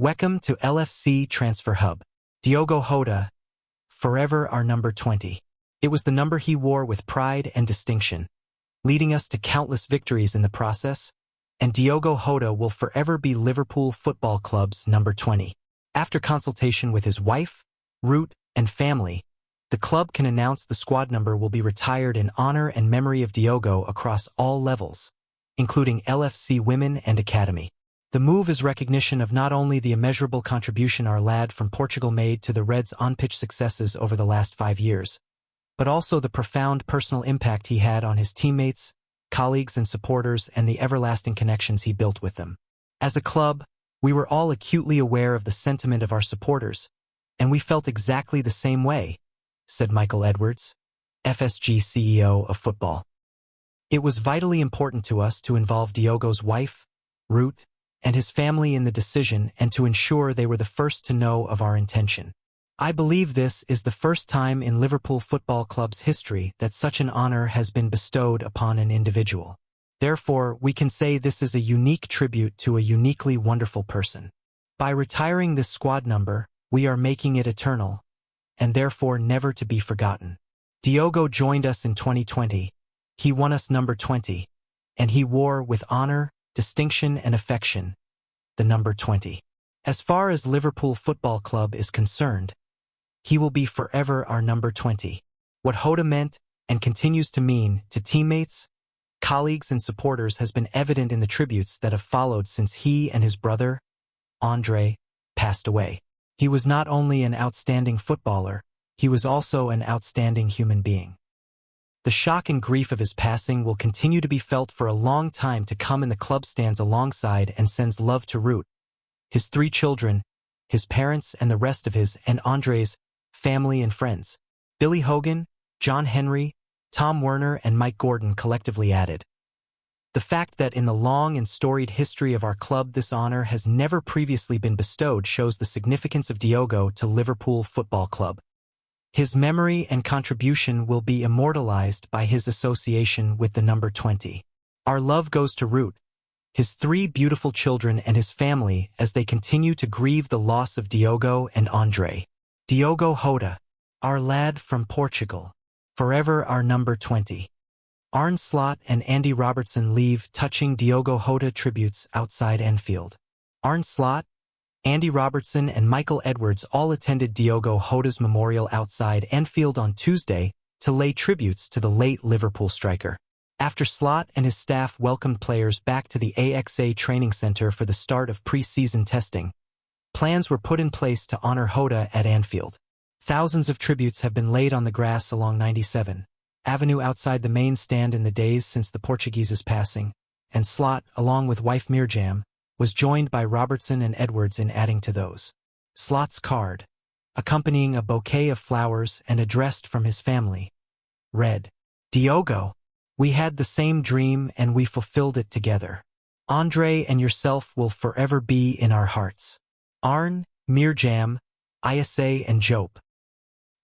Welcome to LFC Transfer Hub. Diogo Jota, forever our number 20. It was the number he wore with pride and distinction, leading us to countless victories in the process, and Diogo Jota will forever be Liverpool Football Club's number 20. After consultation with his wife, Ruth, and family, the club can announce the squad number will be retired in honor and memory of Diogo across all levels, including LFC Women and Academy. The move is recognition of not only the immeasurable contribution our lad from Portugal made to the Reds' on-pitch successes over the last 5 years, but also the profound personal impact he had on his teammates, colleagues, and supporters, and the everlasting connections he built with them. As a club, we were all acutely aware of the sentiment of our supporters, and we felt exactly the same way, said Michael Edwards, FSG CEO of football. It was vitally important to us to involve Diogo's wife, Ruth, and his family in the decision and to ensure they were the first to know of our intention. I believe this is the first time in Liverpool Football Club's history that such an honor has been bestowed upon an individual. Therefore, we can say this is a unique tribute to a uniquely wonderful person. By retiring this squad number, we are making it eternal, and therefore never to be forgotten. Diogo joined us in 2020. He won us number 20, and he wore with honor, distinction, and affection the number 20. As far as Liverpool Football Club is concerned, he will be forever our number 20. What Jota meant and continues to mean to teammates, colleagues, and supporters has been evident in the tributes that have followed since he and his brother, Andre, passed away. He was not only an outstanding footballer, he was also an outstanding human being. The shock and grief of his passing will continue to be felt for a long time to come, and the club stands alongside and sends love to Ruth, his 3 children, his parents, and the rest of his and Andre's family and friends. Billy Hogan, John Henry, Tom Werner, and Mike Gordon collectively added. The fact that in the long and storied history of our club this honor has never previously been bestowed shows the significance of Diogo to Liverpool Football Club. His memory and contribution will be immortalized by his association with the number 20. Our love goes to Ruth, his 3 beautiful children, and his family as they continue to grieve the loss of Diogo and Andre. Diogo Jota, our lad from Portugal, forever our number 20. Arne Slot and Andy Robertson leave touching Diogo Jota tributes outside Anfield. Arne Slot, Andy Robertson, and Michael Edwards all attended Diogo Jota's memorial outside Anfield on Tuesday to lay tributes to the late Liverpool striker. After Slot and his staff welcomed players back to the AXA training center for the start of pre-season testing, plans were put in place to honor Jota at Anfield. Thousands of tributes have been laid on the grass along 97 Avenue outside the main stand in the days since the Portuguese's passing, and Slot, along with wife Mirjam, was joined by Robertson and Edwards in adding to those. Slot's card, accompanying a bouquet of flowers and addressed from his family, read, "Diogo, we had the same dream and we fulfilled it together. Andre and yourself will forever be in our hearts. Arne, Mirjam, Isa, and Jope."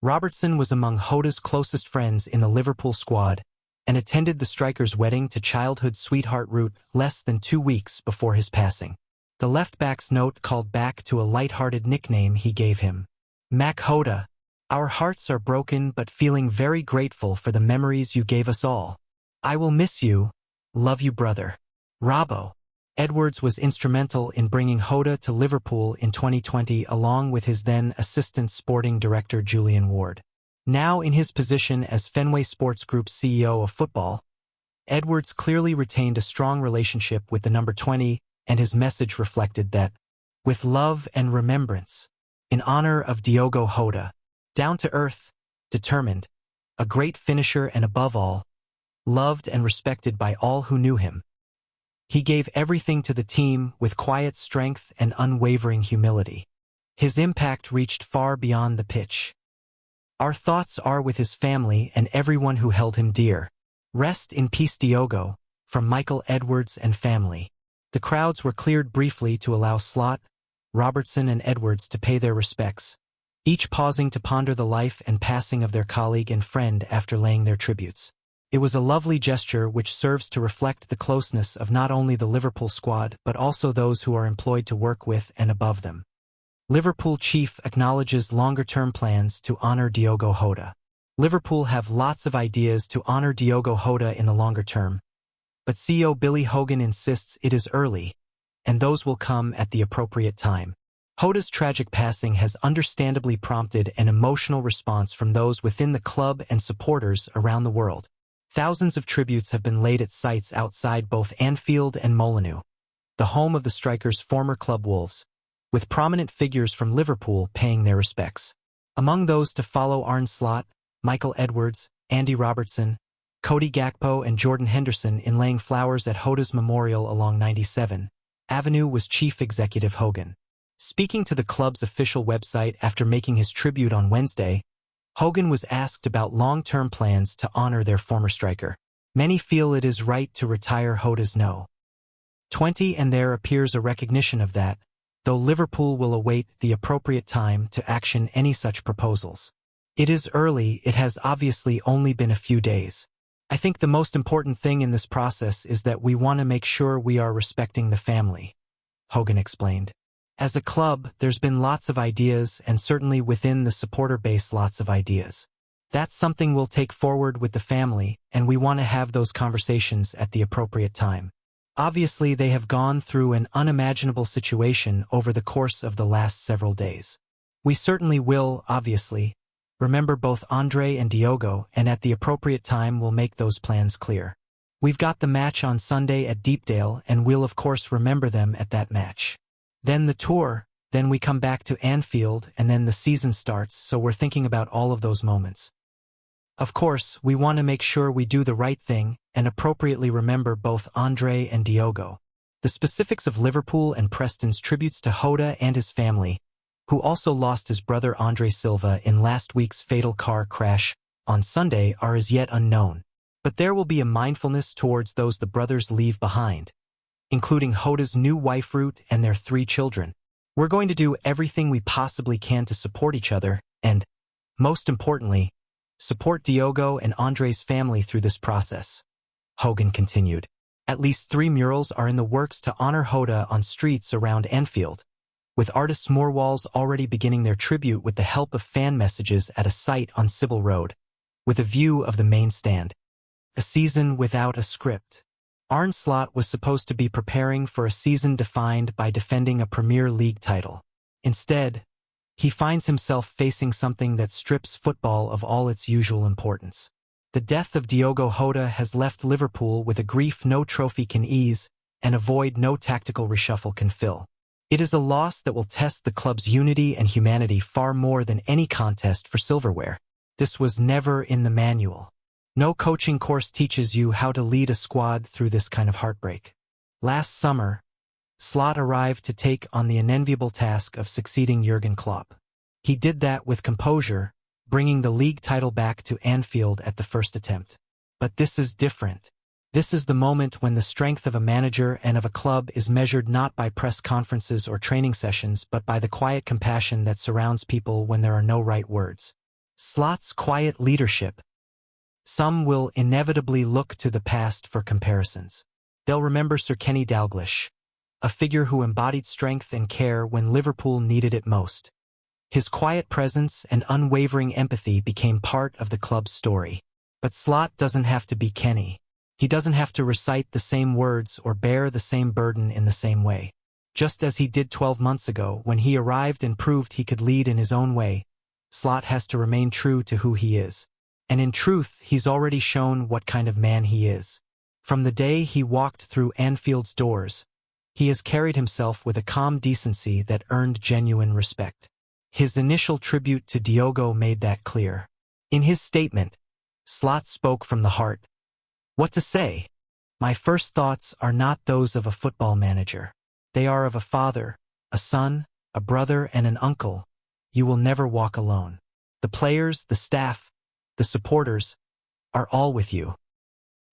Robertson was among Jota's closest friends in the Liverpool squad and attended the striker's wedding to childhood sweetheart Ruth less than 2 weeks before his passing. The left-back's note called back to a light-hearted nickname he gave him. "Mac Jota, our hearts are broken but feeling very grateful for the memories you gave us all. I will miss you. Love you, brother. Robbo." Edwards was instrumental in bringing Jota to Liverpool in 2020 along with his then assistant sporting director Julian Ward. Now in his position as Fenway Sports Group's CEO of football, Edwards clearly retained a strong relationship with the number 20, and his message reflected that, "With love and remembrance, in honor of Diogo Jota, down to earth, determined, a great finisher, and above all, loved and respected by all who knew him. He gave everything to the team with quiet strength and unwavering humility. His impact reached far beyond the pitch. Our thoughts are with his family and everyone who held him dear. Rest in peace, Diogo," from Michael Edwards and family. The crowds were cleared briefly to allow Slot, Robertson, and Edwards to pay their respects, each pausing to ponder the life and passing of their colleague and friend after laying their tributes. It was a lovely gesture which serves to reflect the closeness of not only the Liverpool squad but also those who are employed to work with and above them. Liverpool chief acknowledges longer-term plans to honor Diogo Jota. Liverpool have lots of ideas to honor Diogo Jota in the longer term, but CEO Billy Hogan insists it is early, and those will come at the appropriate time. Jota's tragic passing has understandably prompted an emotional response from those within the club and supporters around the world. Thousands of tributes have been laid at sites outside both Anfield and Molineux, the home of the striker's former club Wolves, with prominent figures from Liverpool paying their respects. Among those to follow Arne Slot, Michael Edwards, Andy Robertson, Cody Gakpo and Jordan Henderson in laying flowers at Jota's memorial along 97 Avenue was Chief Executive Hogan. Speaking to the club's official website after making his tribute on Wednesday, Hogan was asked about long-term plans to honor their former striker. Many feel it is right to retire Jota's No. 20 and there appears a recognition of that, though Liverpool will await the appropriate time to action any such proposals. It is early, it has obviously only been a few days. I think the most important thing in this process is that we want to make sure we are respecting the family, Hogan explained. As a club, there's been lots of ideas and certainly within the supporter base lots of ideas. That's something we'll take forward with the family and we want to have those conversations at the appropriate time. Obviously, they have gone through an unimaginable situation over the course of the last several days. We certainly will, obviously, remember both Andre and Diogo, and at the appropriate time we'll make those plans clear. We've got the match on Sunday at Deepdale and we'll of course remember them at that match. Then the tour, then we come back to Anfield and then the season starts, so we're thinking about all of those moments. Of course, we want to make sure we do the right thing and appropriately remember both Andre and Diogo. The specifics of Liverpool and Preston's tributes to Jota and his family, who also lost his brother Andre Silva in last week's fatal car crash on Sunday, are as yet unknown. But there will be a mindfulness towards those the brothers leave behind, including Jota's new wife Ruth and their 3 children. We're going to do everything we possibly can to support each other and, most importantly, support Diogo and Andre's family through this process, Hogan continued. At least 3 murals are in the works to honor Jota on streets around Anfield, with artists Moorwalls already beginning their tribute with the help of fan messages at a site on Sybil Road, with a view of the main stand. A season without a script. Arne Slot was supposed to be preparing for a season defined by defending a Premier League title. Instead, he finds himself facing something that strips football of all its usual importance. The death of Diogo Jota has left Liverpool with a grief no trophy can ease and a void no tactical reshuffle can fill. It is a loss that will test the club's unity and humanity far more than any contest for silverware. This was never in the manual. No coaching course teaches you how to lead a squad through this kind of heartbreak. Last summer, Slot arrived to take on the unenviable task of succeeding Jurgen Klopp. He did that with composure, bringing the league title back to Anfield at the first attempt. But this is different. This is the moment when the strength of a manager and of a club is measured not by press conferences or training sessions but by the quiet compassion that surrounds people when there are no right words. Slot's quiet leadership. Some will inevitably look to the past for comparisons. They'll remember Sir Kenny Dalglish, a figure who embodied strength and care when Liverpool needed it most. His quiet presence and unwavering empathy became part of the club's story. But Slot doesn't have to be Kenny. He doesn't have to recite the same words or bear the same burden in the same way. Just as he did 12 months ago when he arrived and proved he could lead in his own way, Slot has to remain true to who he is. And in truth, he's already shown what kind of man he is. From the day he walked through Anfield's doors, he has carried himself with a calm decency that earned genuine respect. His initial tribute to Diogo made that clear. In his statement, Slot spoke from the heart. What to say? My first thoughts are not those of a football manager. They are of a father, a son, a brother, and an uncle. You will never walk alone. The players, the staff, the supporters, are all with you.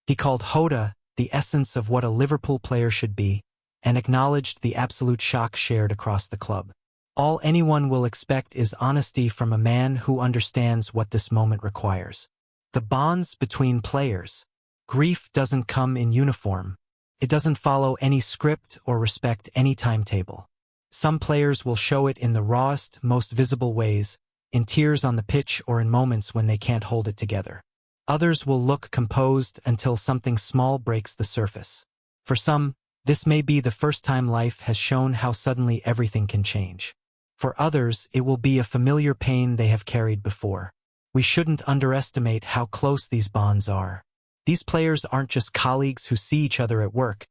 He called Jota the essence of what a Liverpool player should be, and acknowledged the absolute shock shared across the club. All anyone will expect is honesty from a man who understands what this moment requires. The bonds between players. Grief doesn't come in uniform. It doesn't follow any script or respect any timetable. Some players will show it in the rawest, most visible ways, in tears on the pitch or in moments when they can't hold it together. Others will look composed until something small breaks the surface. For some, this may be the first time life has shown how suddenly everything can change. For others, it will be a familiar pain they have carried before. We shouldn't underestimate how close these bonds are. These players aren't just colleagues who see each other at work.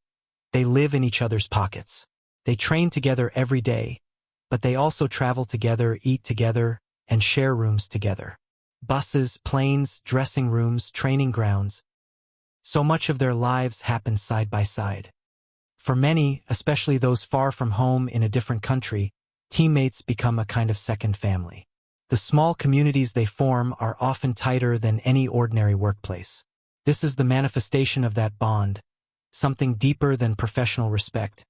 They live in each other's pockets. They train together every day, but they also travel together, eat together, and share rooms together. Buses, planes, dressing rooms, training grounds. So much of their lives happens side by side. For many, especially those far from home in a different country, teammates become a kind of second family. The small communities they form are often tighter than any ordinary workplace. This is the manifestation of that bond, something deeper than professional respect,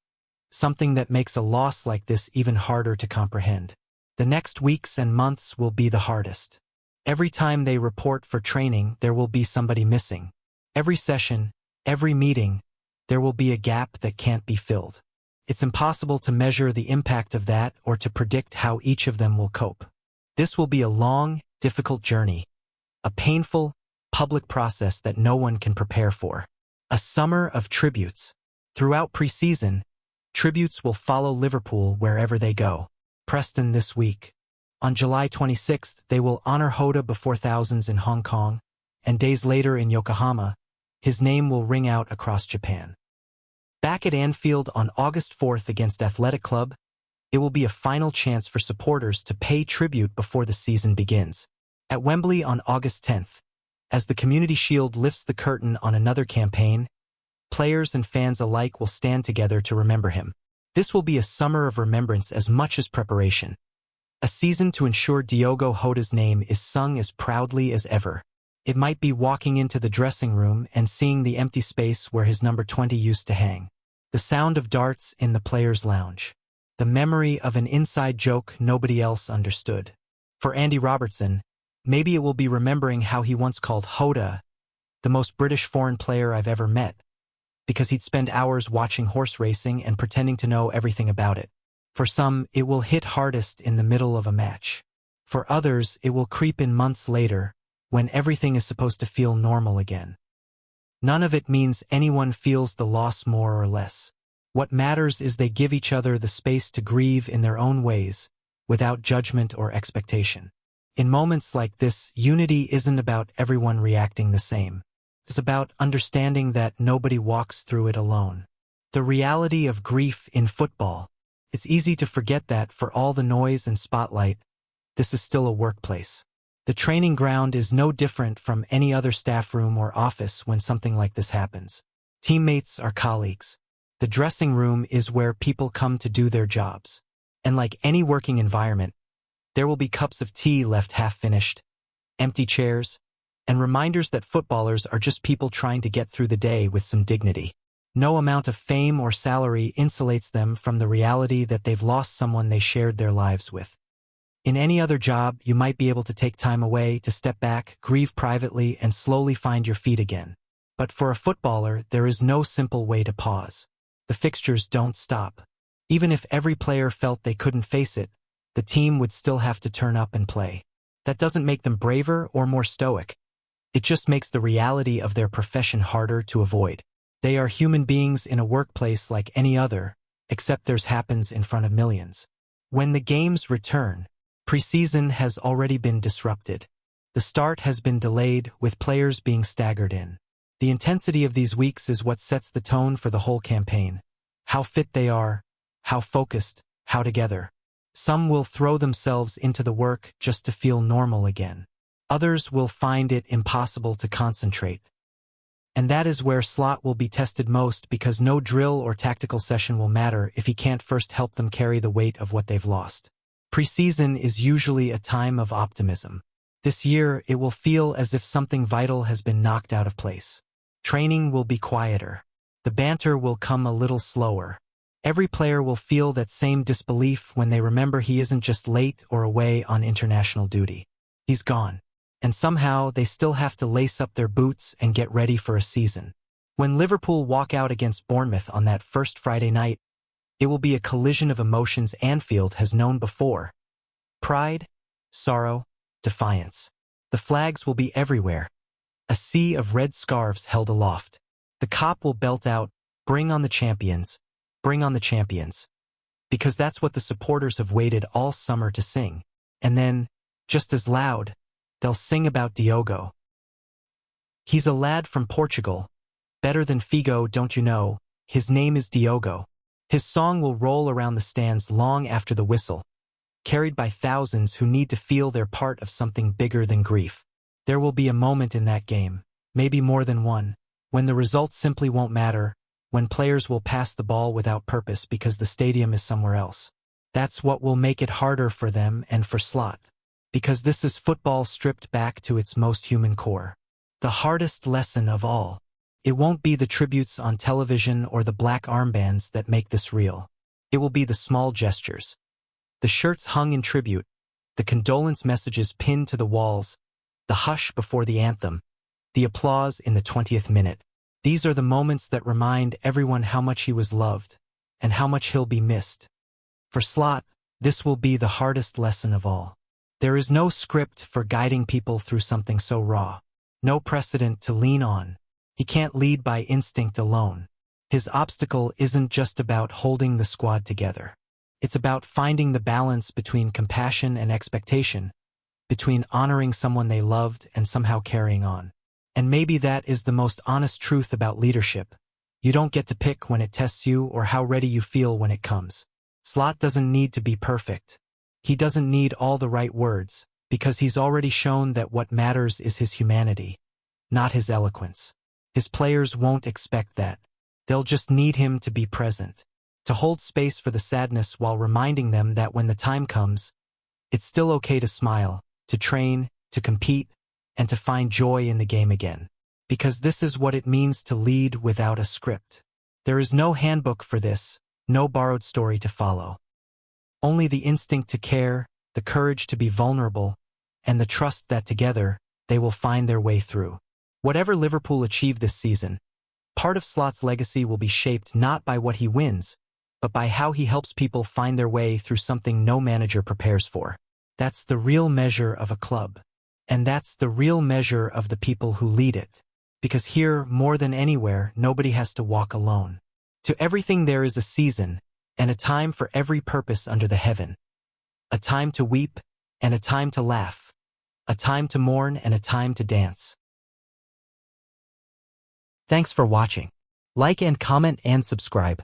something that makes a loss like this even harder to comprehend. The next weeks and months will be the hardest. Every time they report for training, there will be somebody missing. Every session, every meeting, there will be a gap that can't be filled. It's impossible to measure the impact of that or to predict how each of them will cope. This will be a long, difficult journey, a painful, public process that no one can prepare for. A summer of tributes. Throughout preseason, tributes will follow Liverpool wherever they go. Preston this week. On July 26th, they will honor Jota before thousands in Hong Kong, and days later in Yokohama, his name will ring out across Japan. Back at Anfield on August 4th against Athletic Club, it will be a final chance for supporters to pay tribute before the season begins. At Wembley on August 10th, as the Community Shield lifts the curtain on another campaign, players and fans alike will stand together to remember him. This will be a summer of remembrance as much as preparation. A season to ensure Diogo Jota's name is sung as proudly as ever. It might be walking into the dressing room and seeing the empty space where his number 20 used to hang. The sound of darts in the players' lounge. The memory of an inside joke nobody else understood. For Andy Robertson, maybe it will be remembering how he once called Jota the most British foreign player I've ever met, because he'd spend hours watching horse racing and pretending to know everything about it. For some, it will hit hardest in the middle of a match. For others, it will creep in months later, when everything is supposed to feel normal again. None of it means anyone feels the loss more or less. What matters is they give each other the space to grieve in their own ways, without judgment or expectation. In moments like this, unity isn't about everyone reacting the same. It's about understanding that nobody walks through it alone. The reality of grief in football. It's easy to forget that for all the noise and spotlight, this is still a workplace. The training ground is no different from any other staff room or office when something like this happens. Teammates are colleagues. The dressing room is where people come to do their jobs. And like any working environment, there will be cups of tea left half-finished, empty chairs, and reminders that footballers are just people trying to get through the day with some dignity. No amount of fame or salary insulates them from the reality that they've lost someone they shared their lives with. In any other job, you might be able to take time away to step back, grieve privately, and slowly find your feet again. But for a footballer, there is no simple way to pause. The fixtures don't stop. Even if every player felt they couldn't face it, the team would still have to turn up and play. That doesn't make them braver or more stoic. It just makes the reality of their profession harder to avoid. They are human beings in a workplace like any other, except theirs happens in front of millions. When the games return, preseason has already been disrupted. The start has been delayed, with players being staggered in. The intensity of these weeks is what sets the tone for the whole campaign. How fit they are, how focused, how together. Some will throw themselves into the work just to feel normal again. Others will find it impossible to concentrate. And that is where Slot will be tested most, because no drill or tactical session will matter if he can't first help them carry the weight of what they've lost. Preseason is usually a time of optimism. This year, it will feel as if something vital has been knocked out of place. Training will be quieter. The banter will come a little slower. Every player will feel that same disbelief when they remember he isn't just late or away on international duty. He's gone. and somehow they still have to lace up their boots and get ready for a season. When Liverpool walk out against Bournemouth on that first Friday night, it will be a collision of emotions Anfield has known before. Pride, sorrow, defiance. The flags will be everywhere. A sea of red scarves held aloft. The cop will belt out, "Bring on the champions, bring on the champions." Because that's what the supporters have waited all summer to sing. And then, just as loud, they'll sing about Diogo. He's a lad from Portugal. Better than Figo, don't you know? His name is Diogo. His song will roll around the stands long after the whistle, carried by thousands who need to feel they're part of something bigger than grief. There will be a moment in that game, maybe more than one, when the result simply won't matter, when players will pass the ball without purpose because the stadium is somewhere else. That's what will make it harder for them and for Slot. Because this is football stripped back to its most human core. The hardest lesson of all. It won't be the tributes on television or the black armbands that make this real. It will be the small gestures. The shirts hung in tribute, the condolence messages pinned to the walls, the hush before the anthem, the applause in the 20th minute. These are the moments that remind everyone how much he was loved, and how much he'll be missed. For Slot, this will be the hardest lesson of all. There is no script for guiding people through something so raw. No precedent to lean on. He can't lead by instinct alone. His obstacle isn't just about holding the squad together. It's about finding the balance between compassion and expectation, between honoring someone they loved and somehow carrying on. And maybe that is the most honest truth about leadership. You don't get to pick when it tests you or how ready you feel when it comes. Slot doesn't need to be perfect. He doesn't need all the right words, because he's already shown that what matters is his humanity, not his eloquence. His players won't expect that. They'll just need him to be present, to hold space for the sadness while reminding them that when the time comes, it's still okay to smile, to train, to compete, and to find joy in the game again. Because this is what it means to lead without a script. There is no handbook for this, no borrowed story to follow. Only the instinct to care, the courage to be vulnerable, and the trust that together, they will find their way through. Whatever Liverpool achieve this season, part of Slot's legacy will be shaped not by what he wins, but by how he helps people find their way through something no manager prepares for. That's the real measure of a club. And that's the real measure of the people who lead it. Because here, more than anywhere, nobody has to walk alone. To everything there is a season, and a time for every purpose under the heaven. A time to weep, and a time to laugh. A time to mourn and a time to dance. Thanks for watching. Like and comment and subscribe.